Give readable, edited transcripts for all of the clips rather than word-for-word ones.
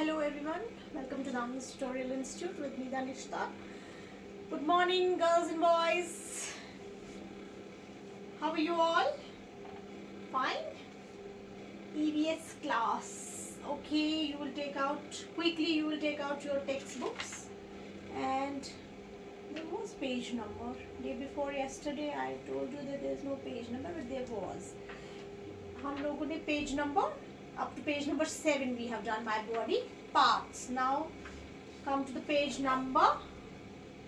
Hello everyone, welcome to Dami's Tutorial Institute with me Danishta. Good morning girls and boys. How are you all? Fine? EVS class. Okay, you will take out your textbooks and there was page number. Day before yesterday I told you that there is no page number, but there was. हम लोगों ने page number up to page number 7 we have done my body parts. Now come to the page number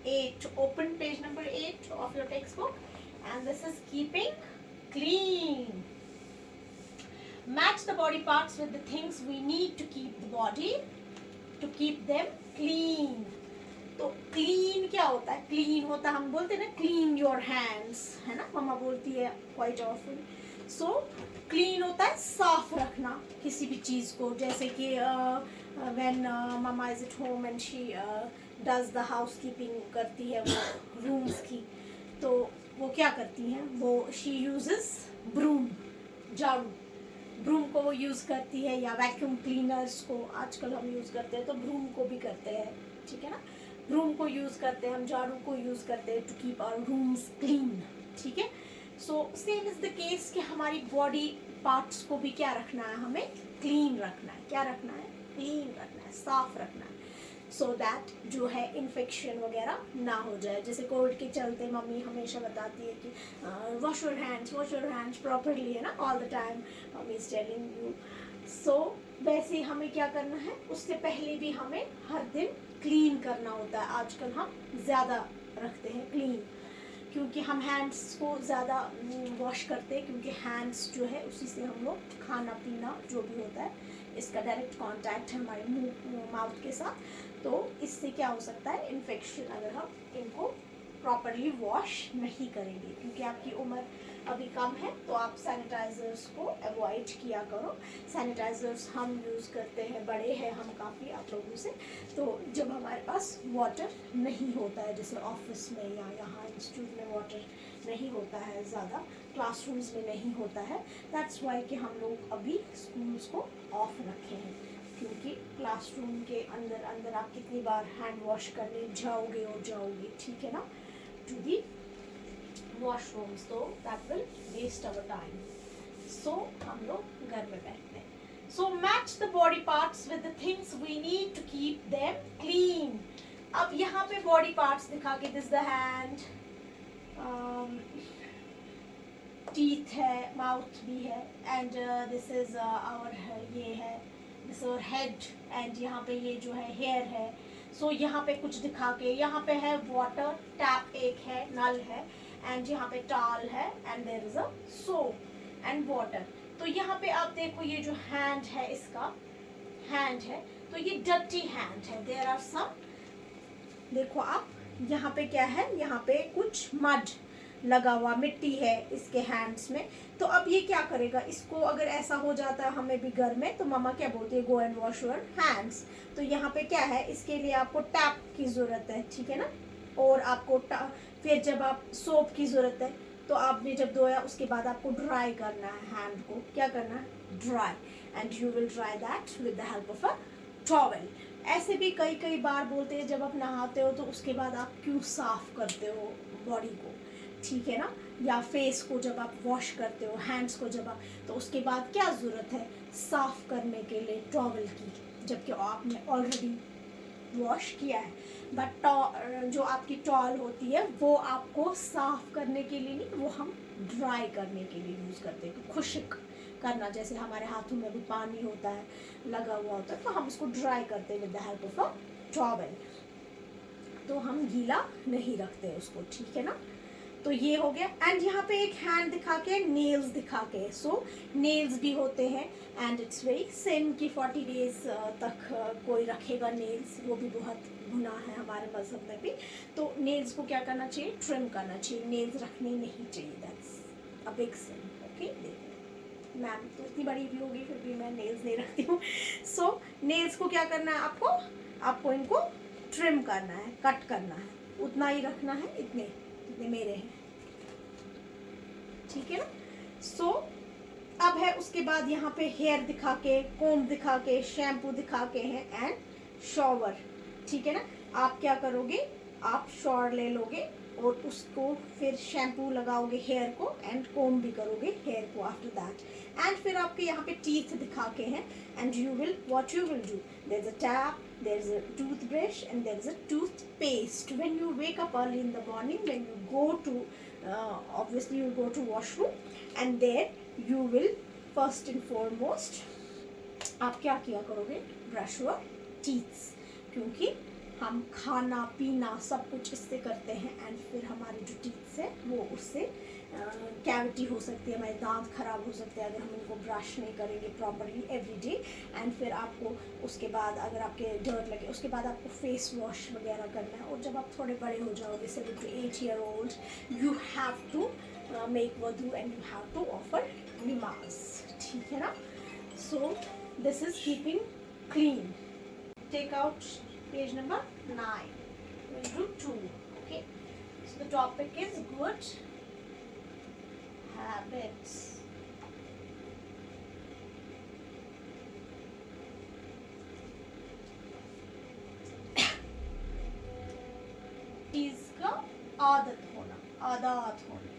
8. Open page number 8 of your textbook and this is keeping clean. Match the body parts with the things we need to keep the body, to keep them clean. तो clean क्या होता है? Clean होता है, हम बोलते हैं ना क्लीन योर हैंड्स, है ना, मम्मा बोलती है क्वाइट ऑफन. सो क्लीन होता है साफ रखना किसी भी चीज़ को, जैसे कि when mama is at home and she does the house keeping करती है वो रूम्स की, तो वो क्या करती हैं, वो शी यूजेस ब्रूम, झाड़ू, ब्रूम को वो यूज़ करती है, या वैक्यूम क्लीनर्स को आजकल हम यूज़ करते हैं तो ब्रूम को भी करते हैं, ठीक है ना. ब्रूम को यूज़ करते हैं हम, झाड़ू को यूज़ करते हैं to keep our rooms clean, ठीक है. So same is the case कि हमारी बॉडी पार्ट्स को भी क्या रखना है, हमें क्लीन रखना है. क्या रखना है? क्लीन रखना है, साफ रखना है, सो दैट जो है इन्फेक्शन वगैरह ना हो जाए. जैसे कोविड के चलते मम्मी हमेशा बताती है कि वॉश योर हैंड्स प्रॉपरली, है ना, all the time mummy is telling you. So वैसे हमें क्या करना है, उससे पहले भी हमें हर दिन क्लीन करना होता है. आजकल हम ज़्यादा रखते हैं क्लीन, क्योंकि हम हैंड्स को ज़्यादा वॉश करते हैं, क्योंकि हैंड्स जो है उसी से हम लोग खाना पीना जो भी होता है इसका डायरेक्ट कांटेक्ट है हमारे मुंह माउथ के साथ. तो इससे क्या हो सकता है, इन्फेक्शन, अगर हम इनको प्रॉपरली वॉश नहीं करेंगे. क्योंकि आपकी उम्र अभी कम है तो आप सैनिटाइज़र्स को अवॉइड किया करो. सैनिटाइज़र्स हम यूज़ करते हैं, बड़े हैं हम काफ़ी आप लोगों से, तो जब हमारे पास वाटर नहीं होता है, जैसे ऑफिस में या यहाँ इंस्टीट्यूट में वाटर नहीं होता है, ज़्यादा क्लासरूम्स में नहीं होता है, दैट्स वाई कि हम लोग अभी स्कूल्स को ऑफ रखे हैं. क्योंकि क्लासरूम के अंदर आप कितनी बार हैंड वॉश करने जाओगे, ठीक है ना, टू दी वॉशरूम्स, तो that will waste our time. So हम लोग घर में बैठते हैं. So match the body parts with the things we need to keep them clean. अब यहाँ पे बॉडी पार्ट्स दिखा के, दिस द हैंड, टीथ है, माउथ भी है, एंड दिस इज आवर, ये है दिस आवर हेड, एंड यहाँ पे ये जो है हेयर है. सो यहाँ पे कुछ दिखा के, यहाँ पे है वाटर टैप एक है, नल है, एंड यहाँ पे टॉल है, and there is a soap and water. तो यहाँ पे आप देखो ये जो हैंड है, इसका हैंड है, तो ये डर्टी हैंड है. देयर आर सम, देखो आप यहाँ पे क्या है, यहाँ पे कुछ मड लगा हुआ, मिट्टी है इसके हैंड्स में. तो अब ये क्या करेगा, इसको अगर ऐसा हो जाता है हमें भी घर में, तो मम्मा क्या बोलती है, go and wash your hands. तो यहाँ पे क्या है, इसके लिए आपको टैप की ज़रूरत है, ठीक है ना, और आपको फिर जब आप सोप की ज़रूरत है, तो आपने जब धोया उसके बाद आपको ड्राई करना है हैंड को. क्या करना है? Dry. And you will dry that with the help of a towel. ऐसे भी कई बार बोलते हैं, जब आप नहाते हो तो उसके बाद आप क्यों साफ़ करते हो बॉडी को, ठीक है ना, या फेस को जब आप वॉश करते हो, हैंड्स को जब आप, तो उसके बाद क्या ज़रूरत है साफ़ करने के लिए टॉवेल की, जबकि आपने ऑलरेडी वॉश किया है. बट जो आपकी टॉल होती है वो आपको साफ़ करने के लिए नहीं, वो हम ड्राई करने के लिए यूज़ करते हैं, खुश्क करना. जैसे हमारे हाथों में भी पानी होता है, लगा हुआ होता है, तो हम इसको ड्राई करते हैं with the help of a towel. तो हम गीला नहीं रखते उसको, ठीक है ना. तो ये हो गया. एंड यहाँ पे एक हैंड दिखा के, नेल्स दिखा के. सो नेल्स भी होते हैं, एंड इट्स वेरी सेम कि 40 डेज तक कोई रखेगा नेल्स, वो भी बहुत गुनाह है हमारे मज़हब में भी. तो नेल्स को क्या करना चाहिए, ट्रिम करना चाहिए, नेल्स रखने नहीं चाहिए. That's a big sin. Okay, देखो मैम तो इतनी बड़ी भी होगी फिर भी मैं नेल्स नहीं रखती हूँ. सो नेल्स को क्या करना है, आपको इनको ट्रिम करना है, कट करना है, उतना ही रखना है, इतने मेरे हैं, ठीक है ना. सो अब है उसके बाद यहाँ पे हेयर दिखा के, कोम दिखा के, शैम्पू दिखा के हैं एंड शॉवर, ठीक है ना। आप क्या करोगे, आप शॉवर ले लोगे और उसको फिर शैम्पू लगाओगे हेयर को एंड कोम भी करोगे हेयर को आफ्टर दैट। एंड फिर आपके यहाँ पे टीथ दिखा के हैं and you will what you will do, there is a tap, there is a toothbrush and there is a toothpaste. When you wake up early in the morning, when you go to obviously you go to washroom and there you will first and foremost आप क्या किया करोगे, brush your teeths, क्योंकि हम खाना पीना सब कुछ इससे करते हैं एंड फिर हमारे जो टीथ्स है वो उससे कैविटी हो सकती है, हमारे दांत खराब हो सकते हैं अगर हम इनको ब्रश नहीं करेंगे प्रॉपरली एवरी डे। एंड फिर आपको उसके बाद अगर आपके डर्ट लगे उसके बाद आपको फेस वॉश वगैरह करना है। और जब आप थोड़े बड़े हो जाओगे 7 to 8 year old, you have to make वुज़ू and you have to offer नमाज, ठीक है ना। So this is keeping clean. Take out page number 9. We'll do 2. Okay. So the topic is good habits. चीज का आदत होना, आदत होना,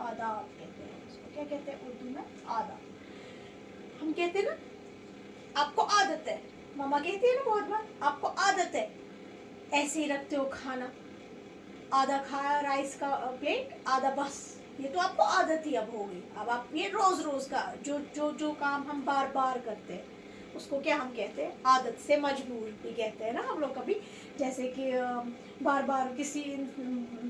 आदत कहते हैं उसको। क्या कहते हैं उर्दू में, आदत। हम कहते हैं ना आपको आदत है, मामा कहती है ना बहुत बार आपको आदत है ऐसे ही रखते हो खाना, आधा खाया राइस का प्लेट, आधा बस, ये तो आपको आदत ही अब हो गई। अब आप ये रोज रोज का जो काम हम बार बार करते हैं उसको क्या हम कहते हैं, आदत से मजबूर भी कहते हैं ना हम लोग कभी। जैसे कि बार बार किसी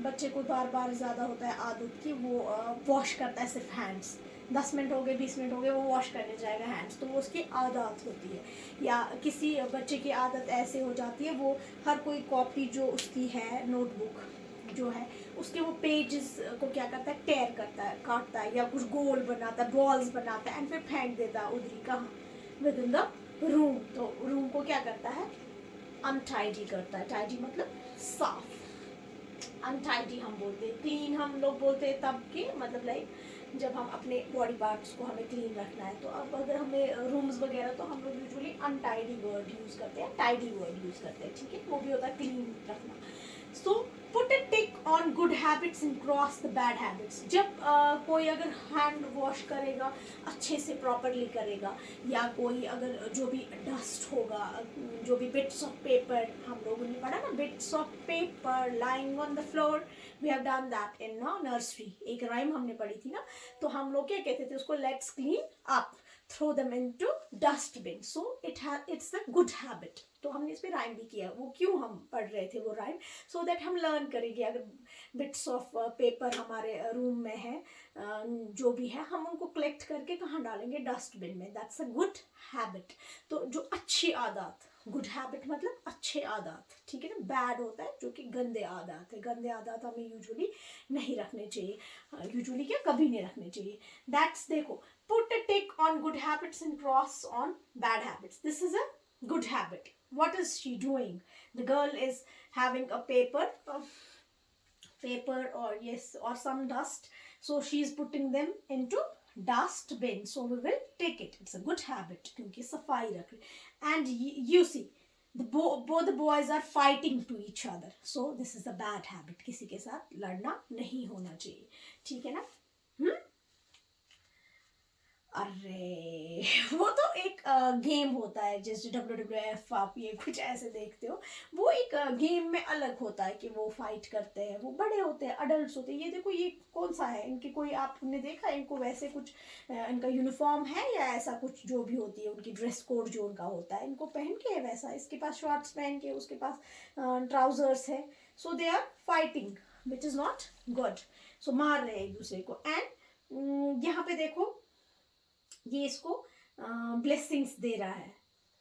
बच्चे को बार बार ज़्यादा होता है आदत कि वो वॉश करता है सिर्फ हैंड्स, 10 मिनट हो गए 20 मिनट हो गए वो वॉश करने जाएगा हैंड्स, तो वो उसकी आदत होती है। या किसी बच्चे की आदत ऐसे हो जाती है वो हर कोई कॉपी जो उसकी है, नोटबुक जो है उसके वो पेजेस को क्या करता है, टेयर करता है, काटता है या कुछ गोल बनाता है, बॉल्स बनाता है एंड फिर फेंक देता है उधर ही कहाँ, विद इन द रूम। तो रूम को क्या करता है, अनटाइडी करता है। टाइडी मतलब साफ, अनटाइडी हम बोलते हैं, क्लीन हम लोग बोलते हैं तब के मतलब लाइक जब हम अपने बॉडी पार्ट्स को हमें क्लीन रखना है। तो अब अगर हमें रूम्स वगैरह तो हम लोग यूजुअली अनटाइडी वर्ड यूज़ करते हैं, टाइडी वर्ड यूज़ करते हैं, ठीक है, वो भी होता है क्लीन रखना। So put a tick on good habits and cross the bad habits. जब कोई अगर हैंड वॉश करेगा अच्छे से प्रॉपरली करेगा, या कोई अगर जो भी डस्ट होगा, जो भी बिट्स ऑफ पेपर, हम लोगों ने पढ़ा ना bits of paper lying on the floor, we have done that in nursery, एक राइम हमने पढ़ी थी ना। तो हम लोग क्या कहते थे उसको, let's clean up, throw them into dustbin, so it's a good habit. तो हमने इस पर राइम भी किया, वो क्यों हम पढ़ रहे थे वो राइम, सो दैट हम लर्न करेंगे। अगर बिट्स ऑफ पेपर हमारे रूम में है, जो भी है, हम उनको कलेक्ट करके कहाँ डालेंगे, डस्टबिन में। That's a good habit. तो जो अच्छी आदत, गुड हैबिट मतलब अच्छे आदत, ठीक है ना। बैड होता है जो कि गंदे आदत है, गंदे आदत हमें यूजुअली नहीं रखने चाहिए, यूजुअली क्या कभी नहीं रखने चाहिए। दैट्स, देखो, put a tick on good habits and cross on bad habits. This is a good habit. What is she doing? The girl is having a paper or yes, or some dust, so she is putting them into dustbin, so we will take it. It's a good habit क्योंकि सफाई रख रही। And you see both the boys are fighting to each other, so this is a bad habit। किसी के साथ लड़ना नहीं होना चाहिए, ठीक है ना। अरे वो तो एक गेम होता है, जैसे WWF आप ये कुछ ऐसे देखते हो, वो एक गेम में अलग होता है कि वो फाइट करते हैं, वो बड़े होते हैं, अडल्ट होते हैं। ये देखो ये कौन सा है, इनकी कोई आपने देखा इनको वैसे कुछ इनका यूनिफॉर्म है या ऐसा कुछ जो भी होती है उनकी ड्रेस कोड जो उनका होता है, इनको पहन के है वैसा, इसके पास शॉर्ट्स पहन के, उसके पास ट्राउजर्स है, so they are fighting which is not good. So मार रहे हैं एक दूसरे को। एंड यहाँ पे देखो ये इसको ब्लेसिंग्स दे रहा है,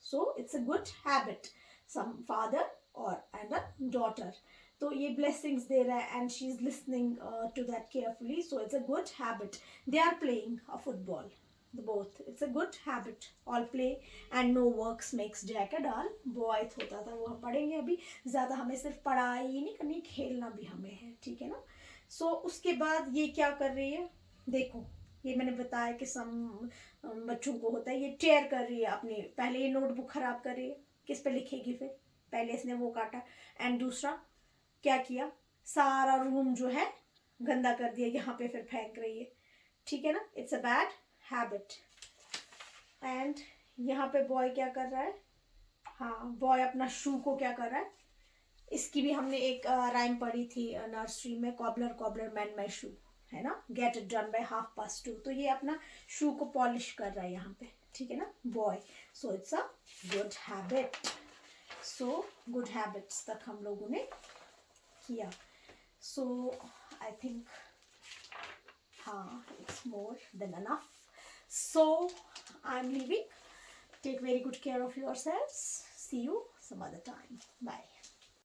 so it's a good habit. Some father और एंड अ डॉटर, तो ये ब्लेसिंग्स दे रहा है and she is listening to that carefully, so it's a good habit. They are playing a football both, it's a good habit. All play and no works makes Jack a dull boy होता था, वो हम पढ़ेंगे अभी। ज़्यादा हमें सिर्फ पढ़ाई ही नहीं करनी, खेलना भी हमें है, ठीक है ना। सो उसके बाद ये क्या कर रही है, देखो ये मैंने बताया कि सम बच्चों को होता है ये टेयर कर रही है अपनी, पहले ये नोटबुक खराब कर रही है, किस पे लिखेगी फिर, पहले इसने वो काटा। एंड दूसरा क्या किया, सारा रूम जो है गंदा कर दिया, यहाँ पे फिर फेंक रही है, ठीक है ना, it's a bad habit. And यहाँ पे बॉय क्या कर रहा है, हाँ बॉय अपना शू को क्या कर रहा है, इसकी भी हमने एक राइम पढ़ी थी नर्सरी में, कॉबलर कॉबलर मैन माई शू, है ना, गेट इट डन बाय 2:30। तो ये अपना शू को पॉलिश कर रहा है यहाँ पे, ठीक है ना boy. So it's a good habit. So good habits तक हम लोगों ने किया। सो आई थिंक हाँ it's more than enough. So I am leaving, take very good care of your selves, see you some other time, bye.